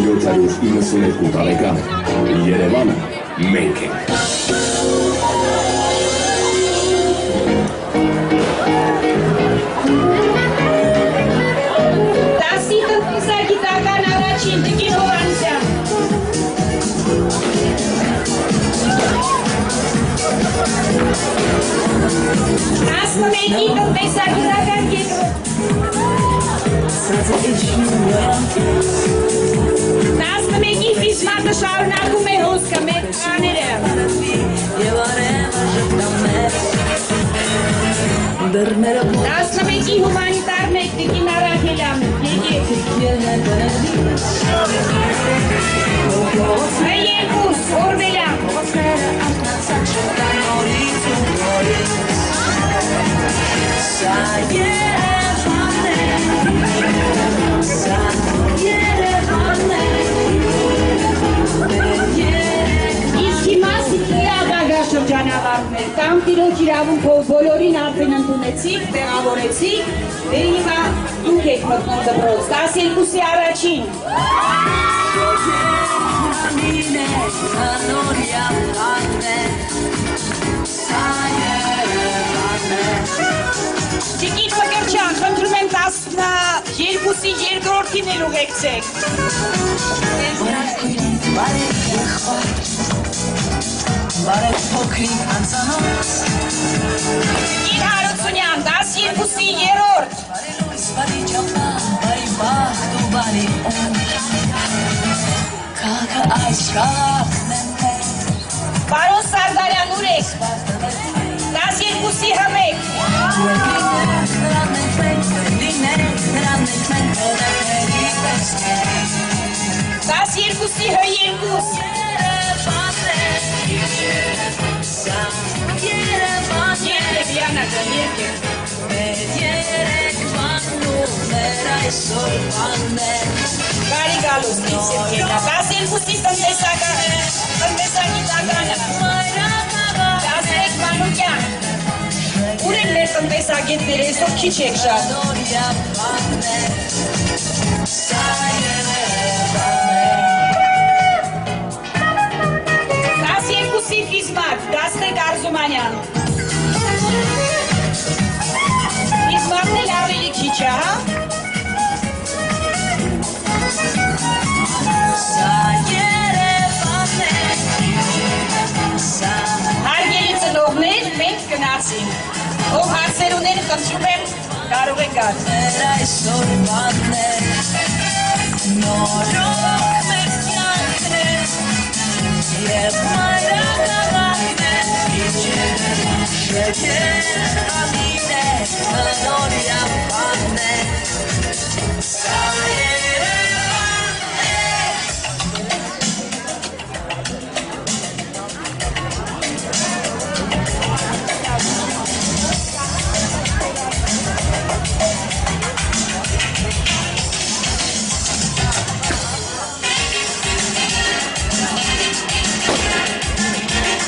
2792 տարեկան Երևանը մենք ենք։ Մեկի տնտեսագիտական կենտրոն։ 11-ի խիսմատը շարունակում է հոսքը մեր տղաները։ 11-ի հումանիտար մեկ Տիկին Արաքելյան, եկեք։ Երկուս, Օրվելյան։ Իսկ հիմա սիքլիադագար շրջանավարտներ, կամ տիրոջ իրավունքով բոլորին արդեն ընդունեցիք, տեղավորեցիք, դե հիմա դուք եք մտնում դպրոց, 12-ի առաջին։ Տիկին Մկրտչյան, խնդրում եմ 12-ի երկրորդին էլ ուղեկցեք։ Բարև փոքրիկ անցանոց Տիկին Հարությունյան, 12-ի երրորդ։ Բարի ճամփա, բարի բախտ ու բարի Քաղաքը այս քաղաքն է Պարոն Սարդարյան, ուր եք։ 12-ի հմեք։ 12-ի հ2։ Եկեք, Յանական, եկեք։ Բարի գալուս, դիպսիք եկա, 12-ի տնտեսագիտականը, 13 Մանուկյան, ուր են մեր տնտեսագետները, այսօր քիչ եք շատ։ 12-ի Ֆիզմատ, Դաստեկ Արզումանյան։ Ֆիզմատն էլ ավելի քիչ է, հա։ Հարգելի ծնողներ, մենք գնացինք, ով հարցեր ուներ խնդրում եմ կարող եք գալ։ Այսօր բանն է նորոք մեր կյանքն է Եվ մայրաքաղաքն է Շեքեր ամին է նորյա բանն է